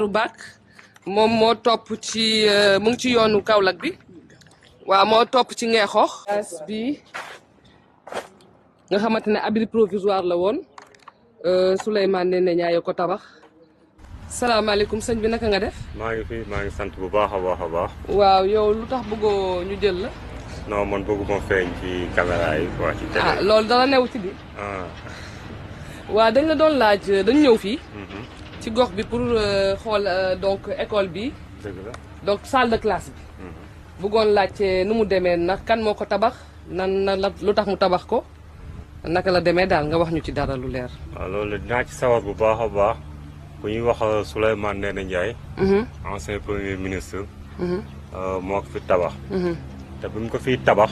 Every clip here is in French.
Daaru Bak moom moo topp ci mu ngi ci yoonu Kaolack bi waaw moo topp ci Ngeexoox bi nga xamante ne abri provisoire la woon Souleymane Ndéné Ndiaye ko tabax. salaamaaleykum sëñ bi naka nga def. maa ngi fi maa ngi sant bu baax a baax a baax. waaw yow lu tax bëggoo ñu jël la. non man bëgguma feeñ ci caméra yi quoi ci télé. loolu dara new ci di. waaw dañ la doon laaj dañu ñëw fii. ci gox bi pour xool donc école bi. dëgg la donc salle de classe bi. bëggoon laajte nu mu demee nag kan moo ko tabax nan lu tax mu tabax ko naka la demee daal nga wax ñu ci dara lu leer. waaw loolu dinaa ci sawar bu baax a baax bu ñuy wax Souleymane Ndéné Ndiaye. ancien premier ministre. moo ko fi tabax. te bi mu ko fiy tabax.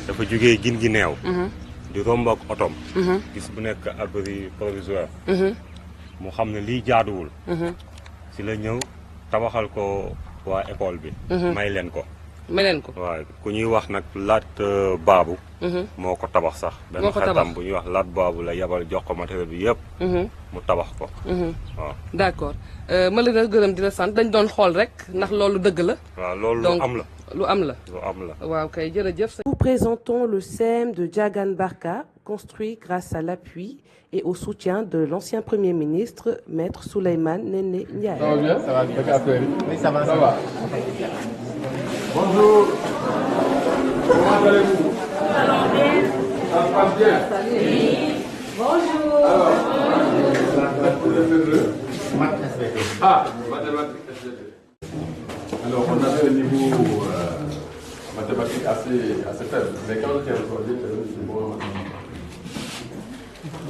dafa jugee gin gi neew. di romb ak otom. gis bu nekk abri provisoire. mu xam ne lii jaaduwul. si la ñëw tabaxal ko waa école bi. may leen ko. waaw ku ñuy wax nag Laat Baabu. moo ko tabax sax. benn xaritam bu ñuy wax Laat Baabu la yabal jox ko matériel bi yëpp. mu tabax ko. waaw d'accord ma la gërëm di la sant dañ doon xool rek ndax loolu dëgg la. waaw loolu lu am la. lu am la. lu am la. waaw kay jërëjëf. Nous présentons le CEM de Diagane Barka, construit grâce à l'appui et au soutien de l'ancien Premier ministre, Maître Souleymane Ndéné Ndiaye. Ça va bien? Ça va bien. Oui, ça va. Ça va. Bonjour. Comment allez-vous? Alors bien. Ça se passe bien? Oui. Bonjour. Alors, mathématiques SVT. Alors, on avait un niveau mathématique assez faible, mais quand j'étais en troisième, c'est bon en mathématiques.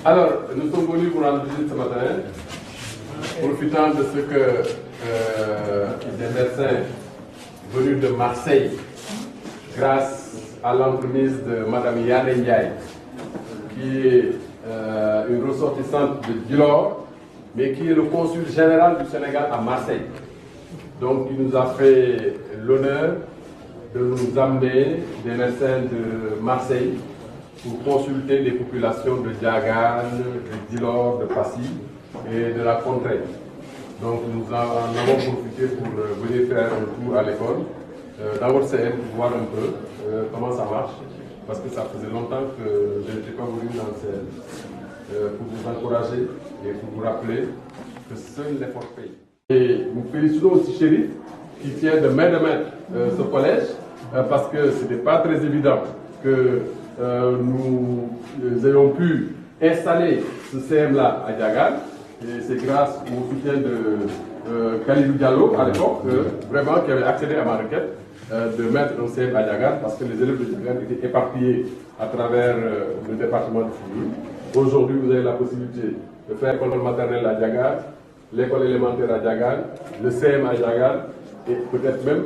Alors, nous sommes venus pour rendre visite ce matin, profitant de ce que des médecins venus de Marseille, grâce à l'entremise de Mme Yane Ndiaye, qui est une ressortissante de Djilor, mais qui est le consul général du Sénégal à Marseille. Donc, il nous a fait l'honneur de nous amener des médecins de Marseille pour consulter les populations de Diagane, de Djilor, de Passy et de la contrée. Donc, nous en avons profité pour venir faire un tour à l'école, dans votre CN, pour voir un peu comment ça marche, parce que ça faisait longtemps que je n'étais pas venu dans le CN, pour vous encourager et pour vous rappeler que seul l'effort paye. Et nous félicitons aussi Chérif, qui tient de main ce collège, parce que ce n'était pas très évident que nous ayons pu installer ce CM-là à Diagane. Et c'est grâce au soutien de Khalilou Diallo à l'époque, vraiment qui avait accédé à ma requête de mettre un CM à Diagane, parce que les élèves de Diagane étaient éparpillés à travers le département de Foundiougne. Aujourd'hui, vous avez la possibilité de faire l'école maternelle à Diagane, l'école élémentaire à Diagane, le CM à Diagane, et peut-être même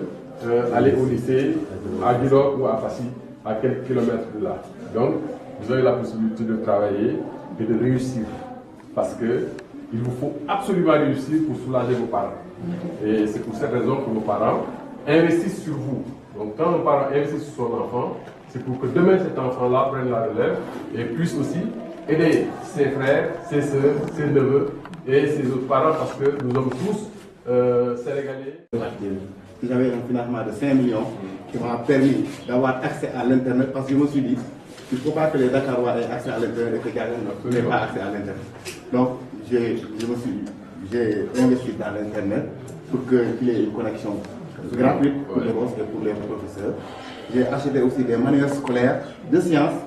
aller au lycée à Djilor ou à Passy, à quelques kilomètres de là. Donc, vous avez la possibilité de travailler et de réussir, parce que il vous faut absolument réussir pour soulager vos parents. Et c'est pour cette raison que vos parents investissent sur vous. Donc quand un parent investit sur son enfant, c'est pour que demain cet enfant-là prenne la relève et puisse aussi aider ses frères, ses soeurs, ses neveux et ses autres parents, parce que nous sommes tous sénégalais. J'avais un financement de 5 millions qui m'a permis d'avoir accès à l'Internet, parce que je me suis dit, il ne faut pas que les Dakarois aient accès à l'Internet et que quelqu'un n'ait pas accès à l'Internet. Donc, j'ai investi dans l'Internet pour qu'il y ait une connexion gratuite pour les gosses et pour les professeurs. J'ai acheté aussi des manuels scolaires de sciences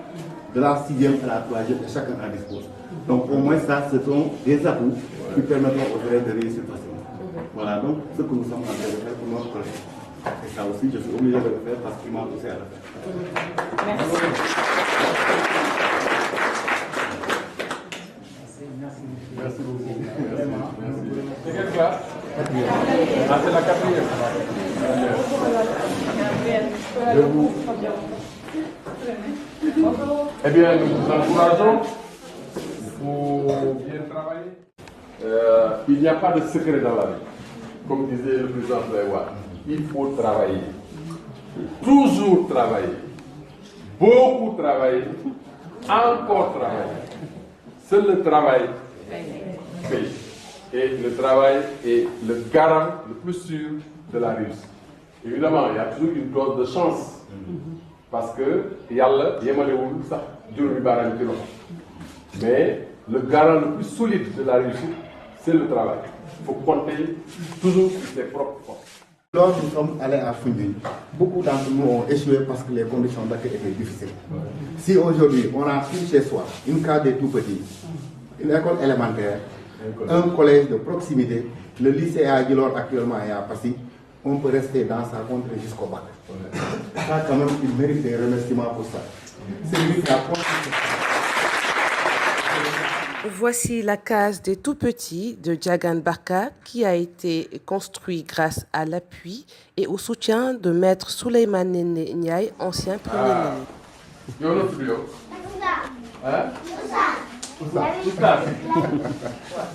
de la 6e à la 3e et chacun en dispose. Donc, au moins, ça, ce sont des atouts qui permettront aux élèves de réussir facilement. Voilà, donc, ce que nous sommes en train de faire pour notre collège. Et ça aussi, je suis obligé de le faire parce qu'il m'a poussé à le faire. Merci beaucoup. C'est quelle classe? Ah, c'est la 4e. Je vous... Eh bien, nous vous encourageons. Il faut bien travailler. Il n'y a pas de secret dans la vie. Comme disait le président Blaise, il faut travailler. Toujours travailler. Beaucoup travailler. Encore travailler. Seul le travail paye. et le travail est le garant le plus sûr de la réussite. Évidemment, il y a toujours une dose de chance parce que yàlla yemalewul sax juróomi baaraam ci loxo mais le garant le plus solide de la réussite c'est le travail. Il faut compter toujours sur ses propres forces. Lorsque nous sommes allés à Foundiougne, beaucoup d'entre nous ont échoué parce que les conditions d'accueil étaient difficiles. Si aujourd'hui on a une chez soi, une case des tout petits, une école élémentaire, un collège de proximité, le lycée à Djilor actuellement et à Passy, on peut rester dans sa contrée jusqu'au bac. Ça, quand même, il mérite des remerciements pour ça. C'est lui qui a Voici la case des tout-petits de Diagane Barka qui a été construite grâce à l'appui et au soutien de Maître Souleymane Ndéné Ndiaye, ancien Premier ministre. yow la tudd yow. ah. Oustaz.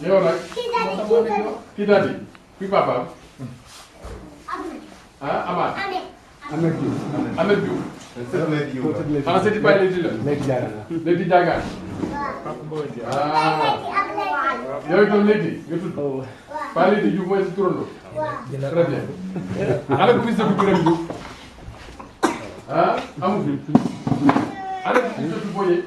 yow nag. kii daal di. kuy papaam. ah Amath. Ahmed Diouf. ah c'est pas Lady la. Lady Diagane. ah. yow itam Lady nga tudd. pas Lady Diouf mooy si turando. très bien. ana ko ministre bu Birame Diouf. ah amu fi. ana ko ministre bu Boye.